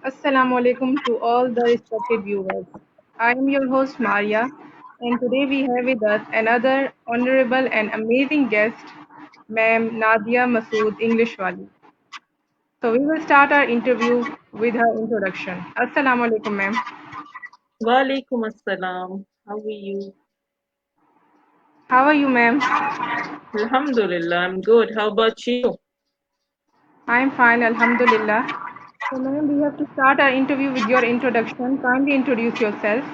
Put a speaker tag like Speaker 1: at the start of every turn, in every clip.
Speaker 1: Assalamu alaikum to all the respected viewers. I am your host Maria, and today we have with us another honorable and amazing guest, Ma'am Nadia Masood Englishwali. So we will start our interview with her introduction. Assalamu alaikum, ma'am.
Speaker 2: Walaikum assalam. How are you?
Speaker 1: How are you, ma'am?
Speaker 2: Alhamdulillah, I'm good. How about you?
Speaker 1: I am fine, alhamdulillah. So, ma'am, we have to start our interview with your introduction. Kindly introduce yourself.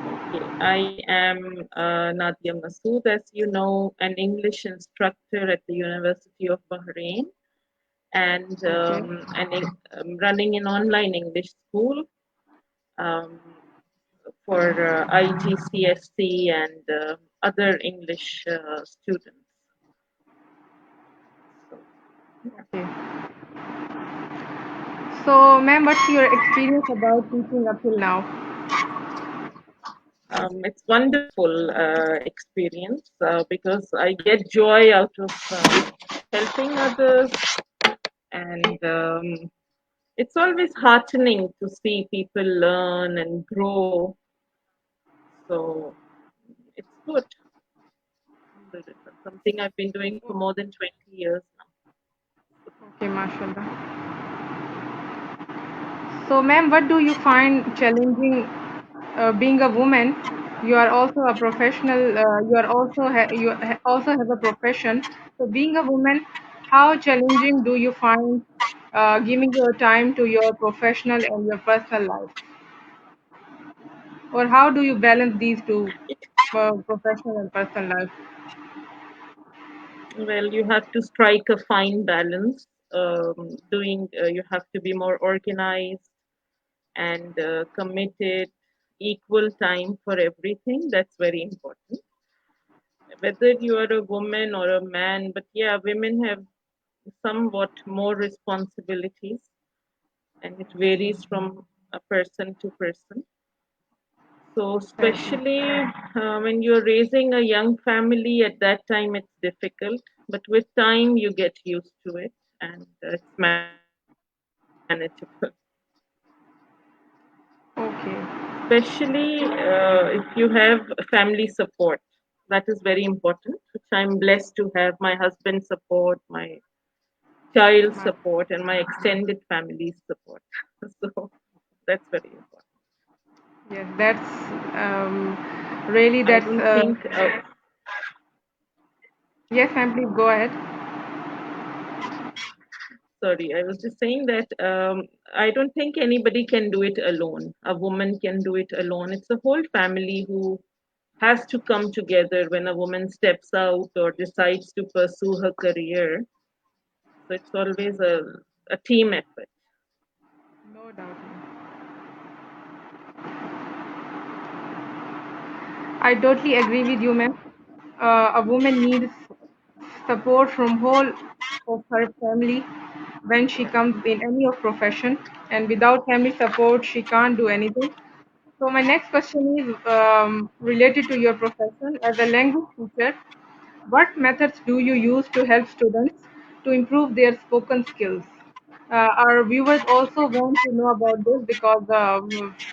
Speaker 2: Okay, I am Nadia Masood, as you know, an English instructor at the University of Bahrain, and
Speaker 1: Okay.
Speaker 2: running an online English school um, for IGCSE and other English students. So, yeah.
Speaker 1: Okay. So, ma'am, what's your experience about teaching up till now?
Speaker 2: It's wonderful experience because I get joy out of helping others, and it's always heartening to see people learn and grow. So it's good. Alhamdulillah. Something I've been doing for more than 20 years now.
Speaker 1: Okay, mashallah. So, ma'am, what do you find challenging being a woman? You are also a professional. Also have a profession. So, being a woman, how challenging do you find giving your time to your professional and your personal life, or how do you balance these two, professional and personal life?
Speaker 2: Well, you have to strike a fine balance. You have to be more organized and committed, equal time for everything. That's very important. Whether you are a woman or a man, but yeah, women have somewhat more responsibilities, and it varies from a person to person. So,
Speaker 1: Exactly.
Speaker 2: especially when you're raising a young family, at that time it's difficult, but with time you get used to it and it's manageable.
Speaker 1: Okay.
Speaker 2: Especially if you have family support. That is very important, which I'm blessed to have my husband's support, my child's
Speaker 1: Ma-
Speaker 2: support, and my extended family's support. So that's very important.
Speaker 1: Yes, that's really
Speaker 2: I
Speaker 1: that's.
Speaker 2: don't think,
Speaker 1: Yes, ma'am. Please go ahead.
Speaker 2: sorry, I was just saying that I don't think anybody can do it alone. A woman can do it alone. It's a whole family who has to come together when a woman steps out or decides to pursue her career. So it's always a team effort.
Speaker 1: No doubt, ma'am. I totally agree with you, ma'am. A woman needs support from whole of her family when she comes in any of profession, and without family support, she can't do anything. So my next question is related to your profession as a language teacher. What methods do you use to help students to improve their spoken skills? Our viewers also want to know about this because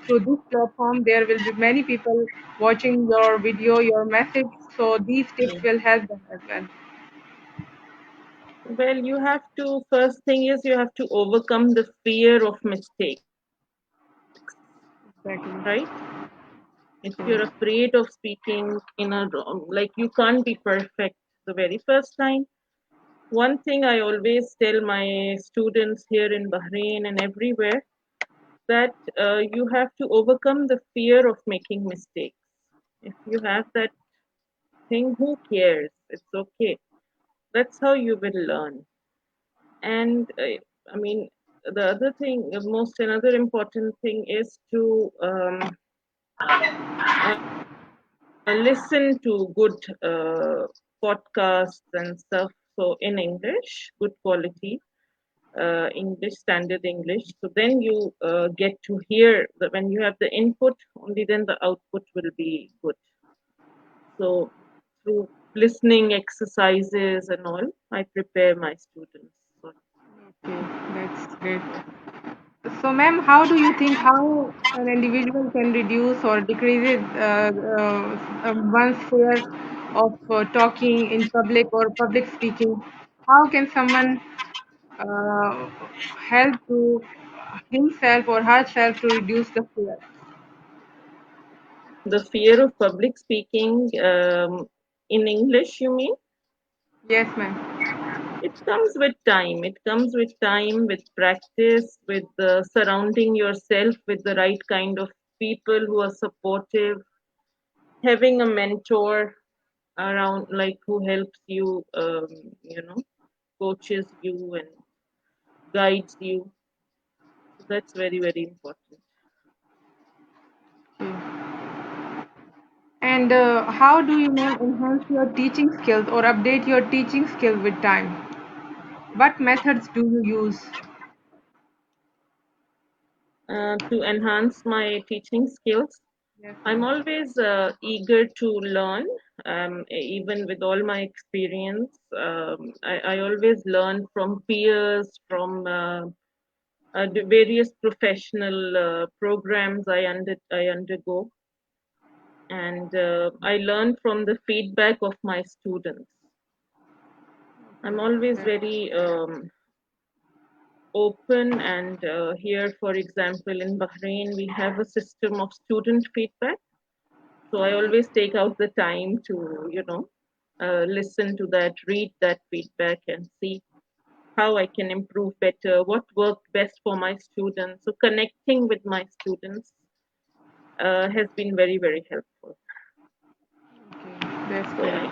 Speaker 1: through this platform there will be many people watching your video, your message. So these tips
Speaker 2: Mm.
Speaker 1: will help them as well.
Speaker 2: Well, you have to, first thing is you have to overcome the fear of mistakes,
Speaker 1: Exactly.
Speaker 2: right? If
Speaker 1: Okay.
Speaker 2: you're afraid of speaking in a like you can't be perfect the very first time. One thing I always tell my students here in Bahrain and everywhere that you have to overcome the fear of making mistakes. If you have that thing, who cares? It's okay. That's how you will learn. And I mean, the other thing, most another important thing is to listen to good podcasts and stuff. So in English, good quality English, standard English. So then you get to hear that when you have the input, only then the output will be good. So through listening exercises and all, I prepare my students. So,
Speaker 1: Okay, that's great. So, ma'am, how do you think how an individual can reduce or decrease one's fear of talking in public or public speaking? How can someone uh, help to himself or herself to reduce the fear?
Speaker 2: The fear of public speaking, in English, you mean?
Speaker 1: Yes, ma'am.
Speaker 2: It comes with time. It comes with time, with practice, with surrounding yourself with the right kind of people who are supportive, having a mentor around, like who helps you, coaches you and guides you. So that's very, very important.
Speaker 1: Okay. And how do you, ma'am, enhance your teaching skills or update your teaching skills with time? What methods do you use?
Speaker 2: To enhance my teaching skills,
Speaker 1: Yes,
Speaker 2: I'm
Speaker 1: ma'am.
Speaker 2: always eager to learn, even with all my experience. I always learn from peers, from the various professional programs I undergo, and I learn from the feedback of my students. I'm always
Speaker 1: Okay.
Speaker 2: very open, and here, for example, in Bahrain, we have a system of student feedback. So I always take out the time to, listen to that, read that feedback, and see how I can improve better, what worked best for my students. So connecting with my students has been very, very helpful.
Speaker 1: Okay, that's
Speaker 2: So
Speaker 1: great.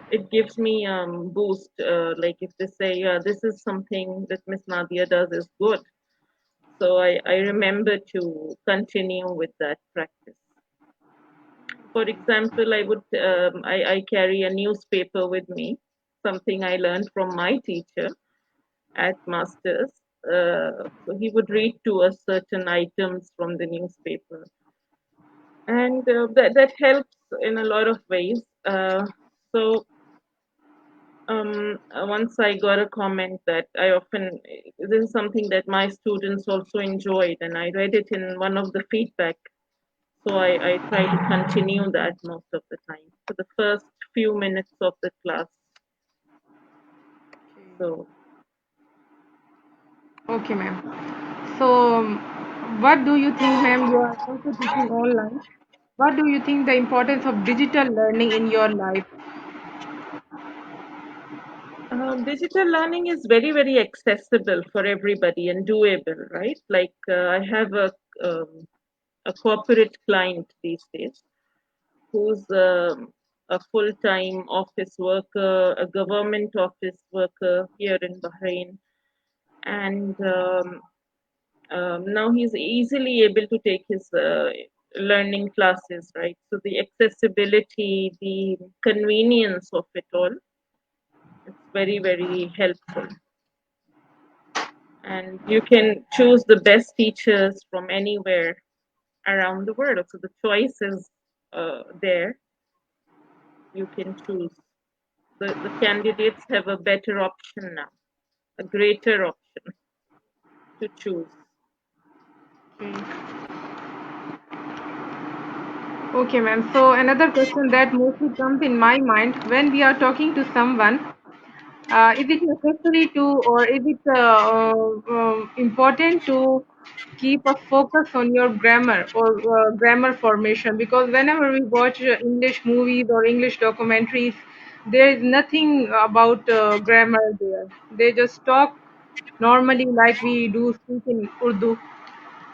Speaker 2: it gives me boost. Like if they say, yeah, this is something that Miss Nadia does is good. So I remember to continue with that practice. For example, I carry a newspaper with me, something I learned from my teacher at masters. So he would read to us certain items from the newspaper, and that helps in a lot of ways. So Once I got a comment that I often this is something that my students also enjoyed, and I read it in one of the feedback. So I try to continue that most of the time for the first few minutes of the class. So
Speaker 1: Okay, ma'am. So, what do you think, ma'am? You are also teaching online. What do you think the importance of digital learning in your life?
Speaker 2: digital learning is very, very accessible for everybody and doable, right? Like I have a corporate client these days who's a full-time office worker, a government office worker here in Bahrain, and now he's easily able to take his learning classes, right? So the accessibility, the convenience of it all, it's very, very helpful. And you can choose the best teachers from anywhere around the world. So the choice is there. You can choose. The candidates have a better option now, a greater option to choose.
Speaker 1: Okay. Okay, ma'am. So another question that mostly comes in my mind when we are talking to someone, is it necessary to, or is it important to keep a focus on your grammar or grammar formation? Because whenever we watch English movies or English documentaries, there is nothing about grammar there. They just talk normally like we do speak in Urdu.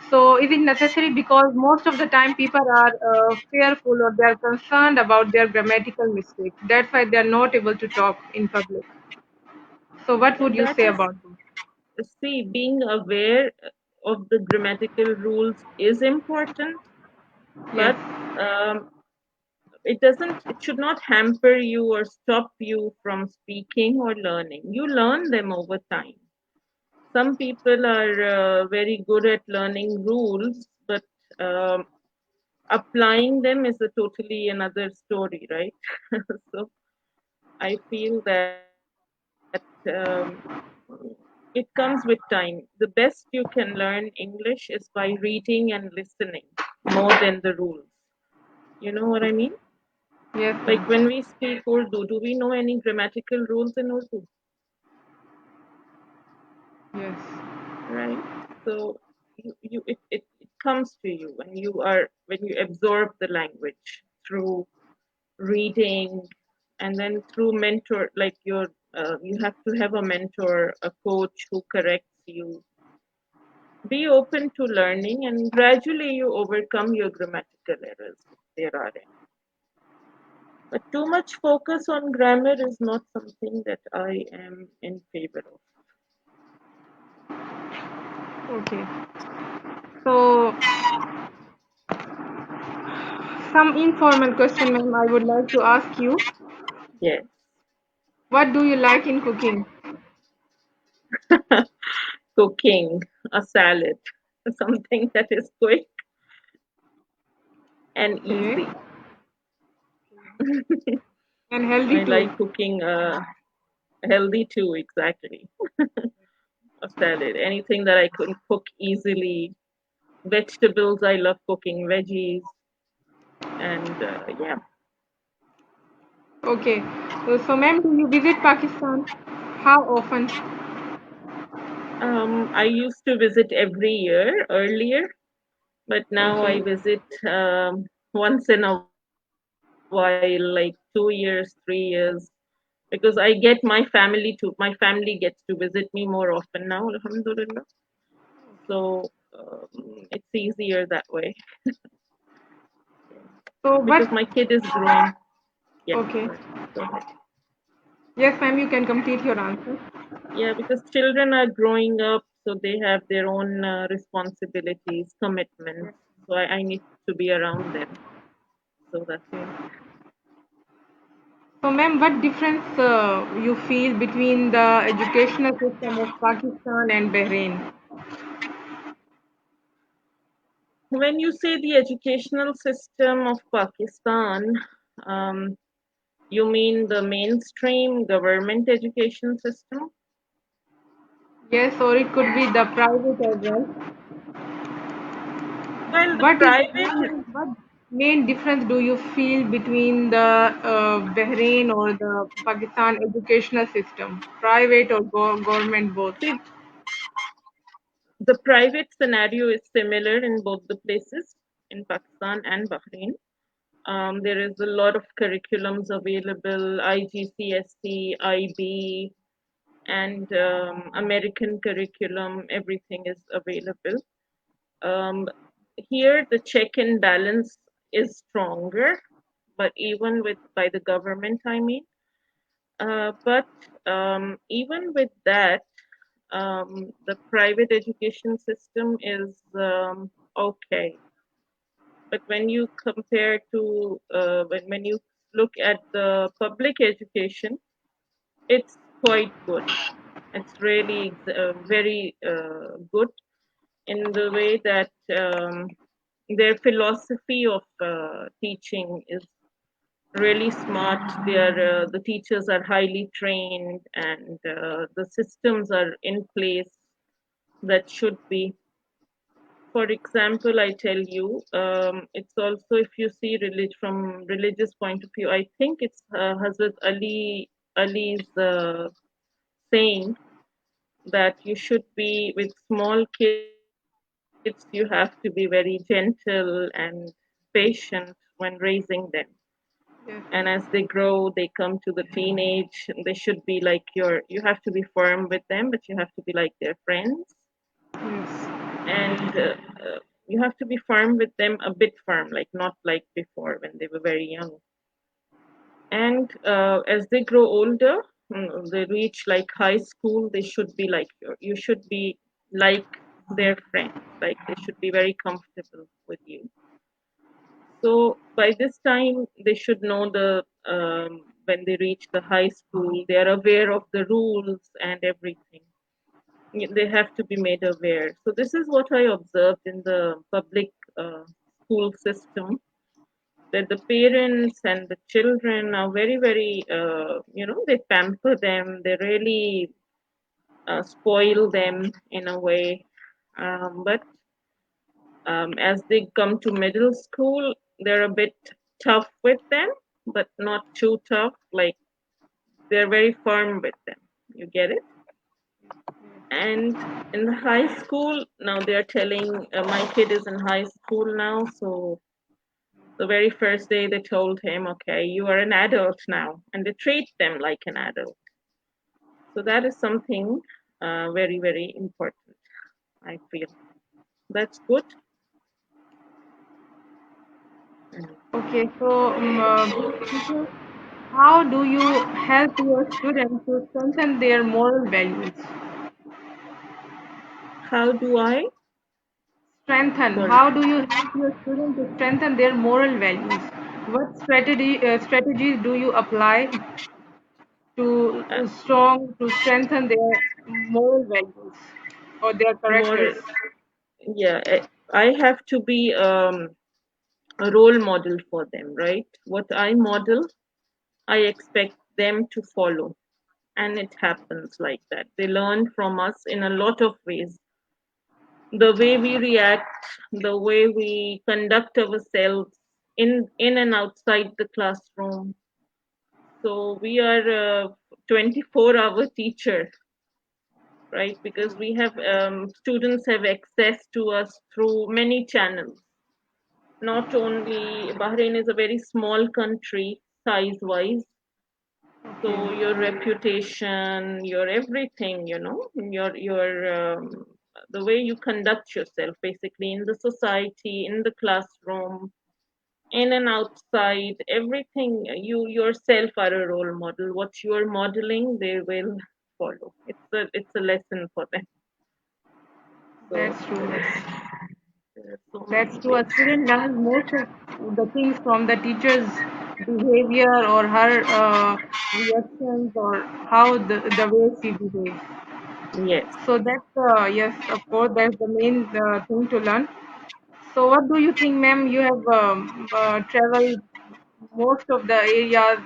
Speaker 1: So is it necessary? Because most of the time people are fearful or they are concerned about their grammatical mistakes. That's why they are not able to talk in public. So what would you
Speaker 2: That
Speaker 1: say
Speaker 2: is,
Speaker 1: about this?
Speaker 2: see, being aware of the grammatical rules is important,
Speaker 1: Yes.
Speaker 2: but um, it should not hamper you or stop you from speaking or learning. You learn them over time. Some people are very good at learning rules, but um, applying them is a totally another story, right? So I feel that it comes with time. The best you can learn English is by reading and listening more than the rules. You know what I mean?
Speaker 1: Yes,
Speaker 2: Like when
Speaker 1: ma'am.
Speaker 2: we speak Urdu, do we know any grammatical rules in Urdu?
Speaker 1: Yes.
Speaker 2: Right? So it comes to you when you absorb the language through reading and then through mentor, like you have to have a mentor, a coach who corrects you. Be open to learning and gradually you overcome your grammatical errors if there are any. But too much focus on grammar is not something that I am in favor of.
Speaker 1: Okay. So, some informal question, ma'am, I would like to ask you.
Speaker 2: Yes.
Speaker 1: What do you like in cooking?
Speaker 2: Cooking a salad, something that is quick and
Speaker 1: Okay.
Speaker 2: easy.
Speaker 1: And healthy
Speaker 2: I
Speaker 1: too.
Speaker 2: like cooking healthy too, exactly. A salad, anything that I can cook easily. Vegetables, I love cooking veggies, and yeah.
Speaker 1: Okay. So, ma'am, do you visit Pakistan? How often?
Speaker 2: I used to visit every year earlier, but now I
Speaker 1: Okay.
Speaker 2: visit once in a while, like 2 years, 3 years, because I get my family gets to visit me more often now, alhamdulillah. So it's easier that way. Yeah.
Speaker 1: So,
Speaker 2: Because
Speaker 1: what?
Speaker 2: my kid is growing. Yeah,
Speaker 1: Okay.
Speaker 2: sorry, go ahead.
Speaker 1: Yes, ma'am, you can complete your answer.
Speaker 2: Yeah, because children are growing up, so they have their own responsibilities,
Speaker 1: Yes.
Speaker 2: commitments. So I need to be around them. So that's
Speaker 1: Okay.
Speaker 2: why.
Speaker 1: So, ma'am, what difference you feel between the educational system of Pakistan and Bahrain?
Speaker 2: When you say the educational system of Pakistan, um, you mean the mainstream government education system?
Speaker 1: Yes, or it could be the private as well.
Speaker 2: Well, the
Speaker 1: What is
Speaker 2: private,
Speaker 1: what main difference do you feel between the Bahrain or the Pakistan educational system, private or government both?
Speaker 2: see, the private scenario is similar in both the places, in Pakistan and Bahrain. There is a lot of curriculums available, IGCSE, IB, and American curriculum, everything is available. Um, Here, the check and balance is stronger, but even with by the government, I mean. But even with that, the private education system is okay. But when you compare to when you look at the public education, it's quite good. It's really very good in the way that their philosophy of teaching is really smart. The teachers are highly trained, and the systems are in place that should be. For example, I tell you, it's also if you see from religious point of view, I think it's Hazrat Ali's saying that you should be with small kids. You have to be very gentle and patient when raising them.
Speaker 1: Yes,
Speaker 2: And as they grow, they come to the teenage. They should be like you have to be firm with them, but you have to be like their friends.
Speaker 1: yes,
Speaker 2: And you have to be firm with them, a bit firm, like not like before when they were very young. And as they grow older, they reach like high school, they should be like you should be like their friends, like they should be very comfortable with you. So by this time, they should know when they reach the high school, they are aware of the rules and everything. They have to be made aware. So this is what I observed in the public school system, that the parents and the children are very, very, they pamper them. They really spoil them in a way. But as they come to middle school, they're a bit tough with them, but not too tough. Like they're very firm with them. You get it? And in the high school, now they're telling my kid is in high school now, so the very first day they told him, okay, you are an adult now, and they treat them like an adult. So that is something very, very important, I feel. That's good. Mm.
Speaker 1: Okay, so being a teacher, how do you help your students to strengthen their moral values?
Speaker 2: How do I?
Speaker 1: Strengthen.
Speaker 2: Sorry,
Speaker 1: How do you help your students to strengthen their moral values? What strategies do you apply to
Speaker 2: uh,
Speaker 1: strengthen their moral values or their
Speaker 2: more,
Speaker 1: characters?
Speaker 2: yeah, I have to be a role model for them, right? What I model, I expect them to follow. And it happens like that. They learn from us in a lot of ways. The way we react, the way we conduct ourselves in and outside the classroom. So we are a 24-hour teacher, right? Because we have students have access to us through many channels. Not only Bahrain is a very small country size wise,
Speaker 1: Okay,
Speaker 2: so your reputation, your everything, the way you conduct yourself basically in the society, in the classroom, in and outside, everything, you yourself are a role model. What you are modeling, they will follow. It's a lesson for them. So
Speaker 1: that's true.
Speaker 2: yes, there are so
Speaker 1: That's
Speaker 2: many
Speaker 1: true. A
Speaker 2: ways.
Speaker 1: student learns most of the things from the teacher's behavior or her reactions or how the way she behaves.
Speaker 2: Yes.
Speaker 1: So that's yes, of course, that's the main thing to learn. So what do you think, ma'am? You have traveled most of the areas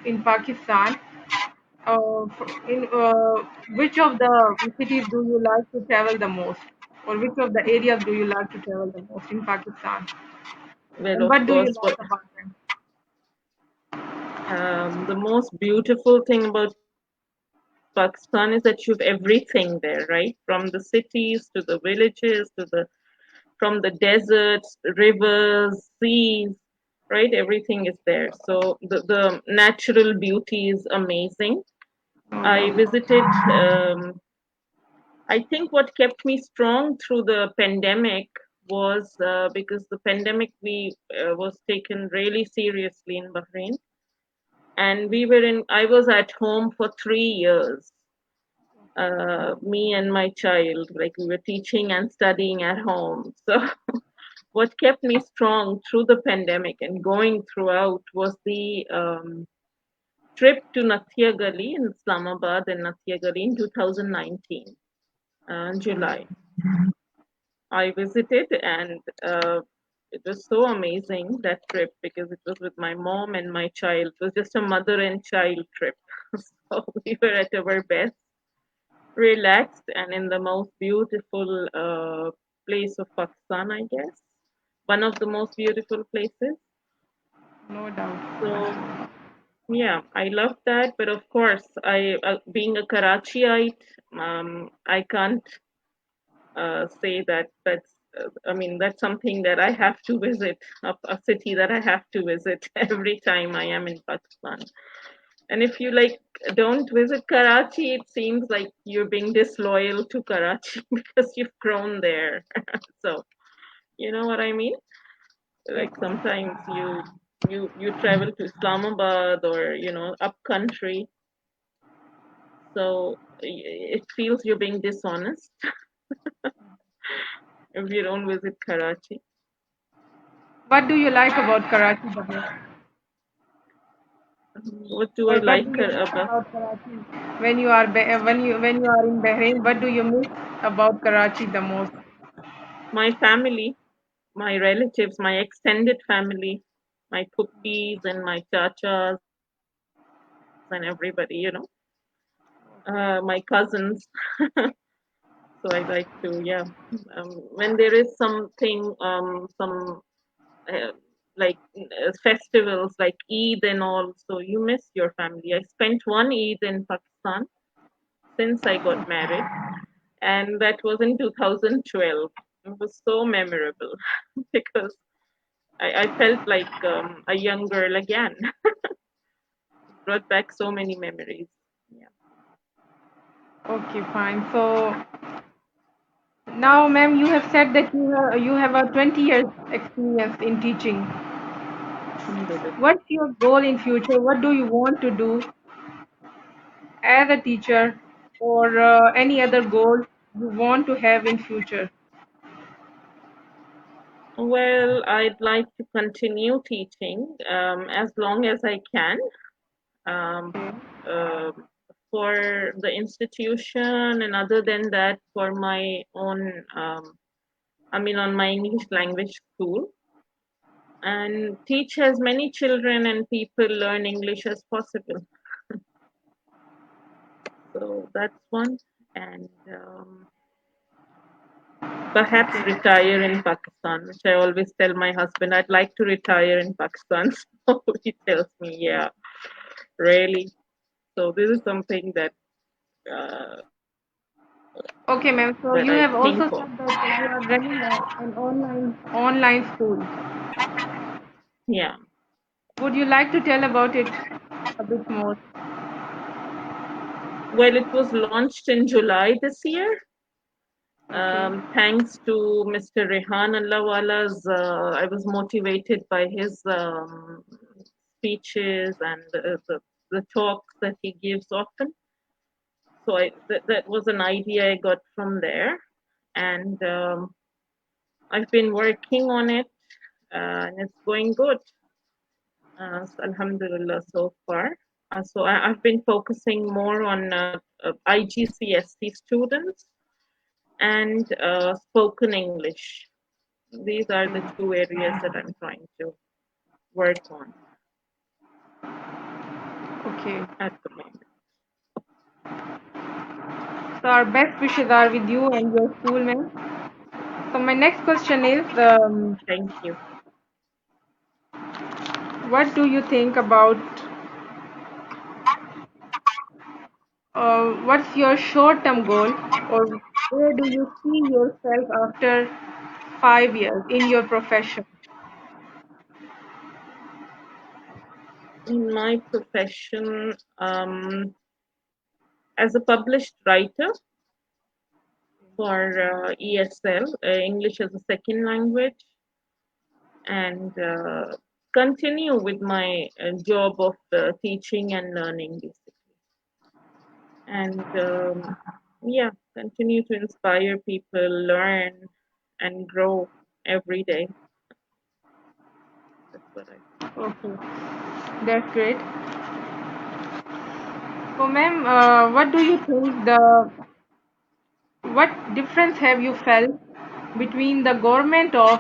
Speaker 1: in Pakistan. In which of the cities do you like to travel the most, or which of the areas do you like to travel the most in Pakistan?
Speaker 2: Well,
Speaker 1: And
Speaker 2: of
Speaker 1: what do you
Speaker 2: course,
Speaker 1: like about them?
Speaker 2: the most beautiful thing about Pakistan is that you have everything there, right? From the cities to the villages to the from the deserts, rivers, seas, right? Everything is there. So the natural beauty is amazing.
Speaker 1: No
Speaker 2: I
Speaker 1: doubt.
Speaker 2: visited. I think what kept me strong through the pandemic was because the pandemic we was taken really seriously in Bahrain, and we were in. I was at home for 3 years, me and my child, like we were teaching and studying at home. So what kept me strong through the pandemic and going throughout was the trip to Nathia Gali in Islamabad and Nathia Gali in 2019, July. I visited, and it was so amazing that trip because it was with my mom and my child. It was just a mother and child trip. So we were at our best, relaxed, and in the most beautiful place of Pakistan, I guess. One of the most beautiful places.
Speaker 1: No doubt.
Speaker 2: So yeah, I love that. But of course, I being a Karachiite, I can't say that I mean, that's something that I have to visit, a city that I have to visit every time I am in Pakistan. And if you like don't visit Karachi, it seems like you're being disloyal to Karachi because you've grown there. So you know what I mean?
Speaker 1: Yes.
Speaker 2: Like sometimes you travel to Islamabad or up country, so it feels you're being dishonest if you don't visit Karachi.
Speaker 1: What do you like about Karachi the most?
Speaker 2: What do I
Speaker 1: Or what do
Speaker 2: like
Speaker 1: you miss
Speaker 2: about
Speaker 1: about Karachi when you are in Bahrain? What do you miss about Karachi the most?
Speaker 2: my family, my relatives, my extended family, my puppies and my chachas and everybody. my cousins. So I like to, yeah. When there is something, some uh, like festivals like Eid and all, so you miss your family. I spent one Eid in Pakistan since I got married, and that was in 2012. It was so memorable because I felt like a young girl again. Brought back so many memories. Yeah.
Speaker 1: Okay, fine. So now, ma'am, you have said that you have a 20 years experience in teaching.
Speaker 2: Alhamdulillah.
Speaker 1: What's your goal in future? What do you want to do as a teacher, or any other goal you want to have in future?
Speaker 2: Well, I'd like to continue teaching as long as I can. Um,
Speaker 1: Okay.
Speaker 2: uh, for the institution, and other than that, for my own, on my English language school, and teach as many children and people learn English as possible. So that's one. And perhaps
Speaker 1: Okay.
Speaker 2: retire in Pakistan, which I always tell my husband, I'd like to retire in Pakistan. So he tells me, yeah, really. So this is something uh,
Speaker 1: Okay, ma'am.
Speaker 2: that
Speaker 1: So
Speaker 2: I
Speaker 1: you have
Speaker 2: think
Speaker 1: also
Speaker 2: of.
Speaker 1: said that you are running an online school.
Speaker 2: Yeah.
Speaker 1: Would you like to tell about it a bit more?
Speaker 2: Well, it was launched in July this year.
Speaker 1: Okay.
Speaker 2: Thanks to Mr. Rehan Allahwala's, I was motivated by his speeches and the talks that he gives often. So that was an idea I got from there, and I've been working on it, and it's going good. So Alhamdulillah so far. I've been focusing more on IGCSE students and spoken English. These are the two areas that I'm trying to work on
Speaker 1: Okay.
Speaker 2: at the moment.
Speaker 1: So our best wishes are with you and your school, ma'am. So my next question is,
Speaker 2: Thank you.
Speaker 1: what do you think about what's your short-term goal, or where do you see yourself after 5 years in your profession?
Speaker 2: In my profession, as a published writer for ESL, English as a second language, and continue with my job of teaching and learning, basically. And yeah, continue to inspire people, learn, and grow every day. That's what I think.
Speaker 1: Okay, that's great. So, ma'am, what do you think what difference have you felt between the government of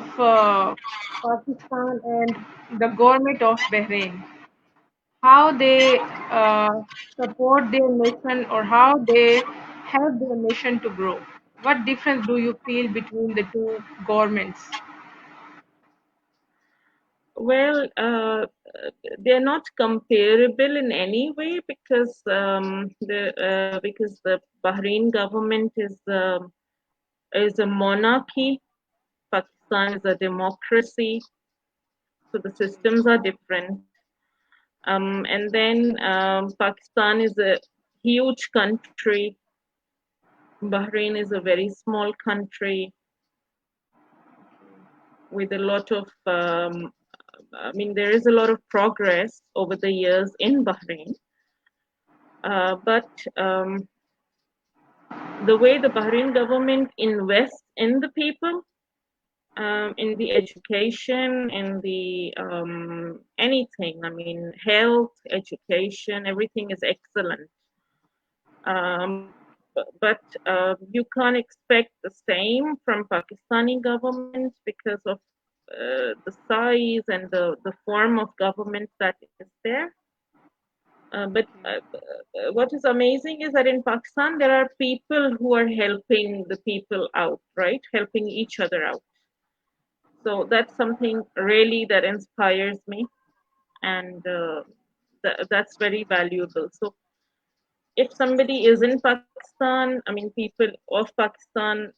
Speaker 1: Pakistan and the government of Bahrain? How they support their nation, or how they help their nation to grow? What difference do you feel between the two governments?
Speaker 2: Well, they're not comparable in any way because the Bahrain government is a monarchy. Pakistan is a democracy, so the systems are different. And then Pakistan is a huge country. Bahrain is a very small country with a lot of, there is a lot of progress over the years in Bahrain. But the way the Bahrain government invests in the people, in the education, in the anything, health, education, everything is excellent. But you can't expect the same from Pakistani government because of the size and the form of government that is there. But what is amazing is that in Pakistan, there are people who are helping the people out, right? Helping each other out. So that's something really that inspires me, and that's very valuable. So if somebody is in Pakistan, I mean, people of Pakistan,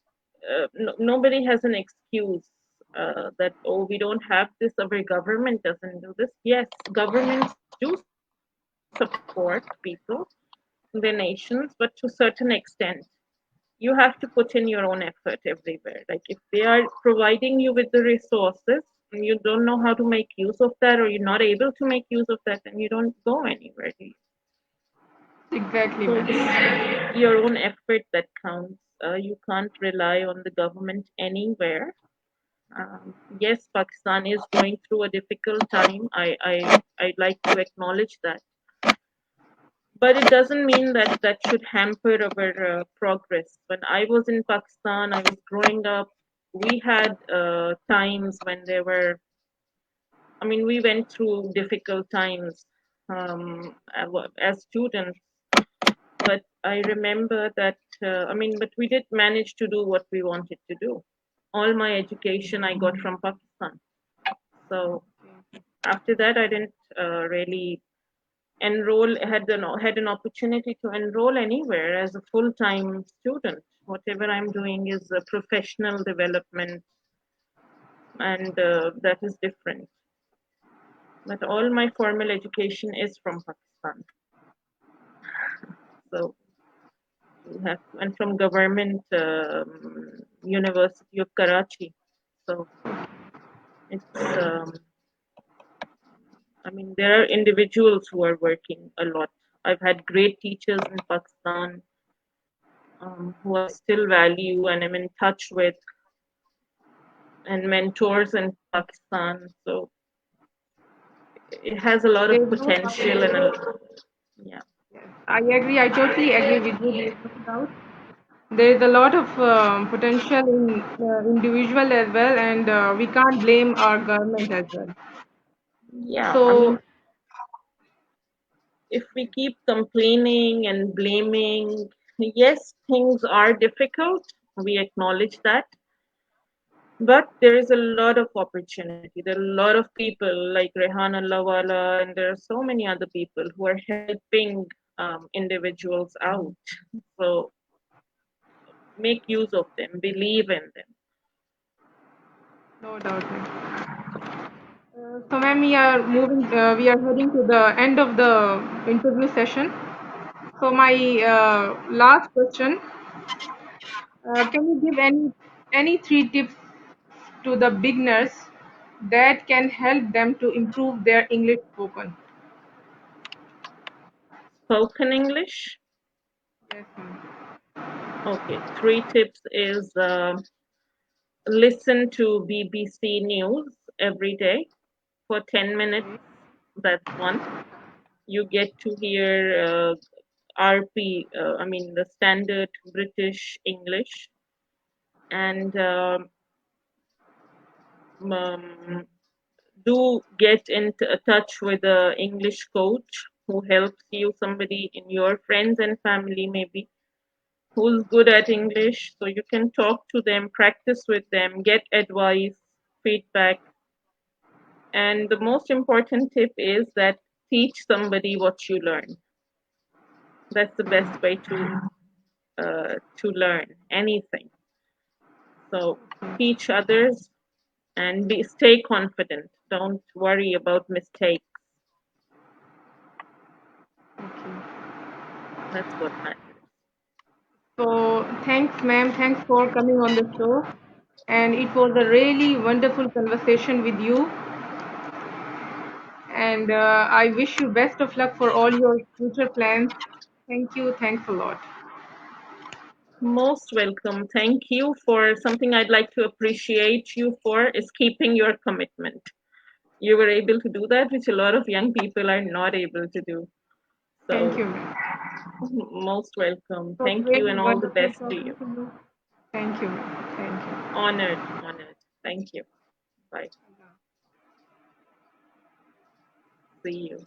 Speaker 2: nobody has an excuse that, oh, we don't have this, our government doesn't do this. Yes, governments do support people, their nations, but to certain extent. You have to put in your own effort everywhere. Like if they are providing you with the resources and you don't know how to make use of that, or you're not able to make use of that, then you don't go anywhere.
Speaker 1: Exactly,
Speaker 2: So
Speaker 1: ma'am.
Speaker 2: it's your own effort that counts. You can't rely on the government anywhere. Yes, Pakistan is going through a difficult time. I'd like to acknowledge that, but it doesn't mean that that should hamper our progress. When I was in Pakistan, I was growing up. We had times when there were. I mean, we went through difficult times as students. But I remember that, I mean, but we did manage to do what we wanted to do. All my education I got from Pakistan. So after that, I didn't really enroll, had an opportunity to enroll anywhere as a full time student. Whatever I'm doing is a professional development, and that is different. But all my formal education is from Pakistan. So you have, and from government University of Karachi. So it's, I mean, there are individuals who are working a lot. I've had great teachers in Pakistan who I still value and I'm in touch with, and mentors in Pakistan. So it has a lot of
Speaker 1: There's no
Speaker 2: potential and yeah.
Speaker 1: Yes, I agree. I totally agree with you. There's no doubt. There is a lot of potential in individual as well, and we can't blame our government as well.
Speaker 2: Yeah, I
Speaker 1: So,
Speaker 2: mean, if we keep complaining and blaming, yes, things are difficult. We acknowledge that. But there is a lot of opportunity. There are a lot of people like Rehan Allahwala, and there are so many other people who are helping individuals out. So make use of them, believe in them.
Speaker 1: no doubt, ma'am. So, ma'am, we are heading to the end of the interview session. So, my last question, can you give any three tips to the beginners that can help them to improve their English spoken?
Speaker 2: Spoken English.
Speaker 1: Yes, ma'am.
Speaker 2: Okay, three tips is listen to BBC News every day for 10 minutes.
Speaker 1: Okay.
Speaker 2: That's one. You get to hear RP, I mean the standard British English, and um, do get in touch with a English coach who helps you, somebody in your friends and family maybe who's good at English, so you can talk to them, practice with them, get advice, feedback. And the most important tip is that teach somebody what you learn. That's the best way to learn anything. So teach others and stay confident. Don't worry about mistakes.
Speaker 1: Okay.
Speaker 2: That's what matters.
Speaker 1: So thanks, ma'am. Thanks for coming on the show. And it was a really wonderful conversation with you. And I wish you best of luck for all your future plans. Thank you. Thanks a lot.
Speaker 2: Most welcome. Thank you. For something I'd like to appreciate you for is keeping your commitment. You were able to do that, which a lot of young people are not able to do.
Speaker 1: Thank
Speaker 2: So,
Speaker 1: you, ma'am.
Speaker 2: most welcome.
Speaker 1: It was
Speaker 2: Thank you,
Speaker 1: really
Speaker 2: and all the
Speaker 1: wonderful
Speaker 2: best to
Speaker 1: talking
Speaker 2: you.
Speaker 1: to you. Thank you, ma'am. Thank you.
Speaker 2: Honored, honored. Thank you. Bye. See you.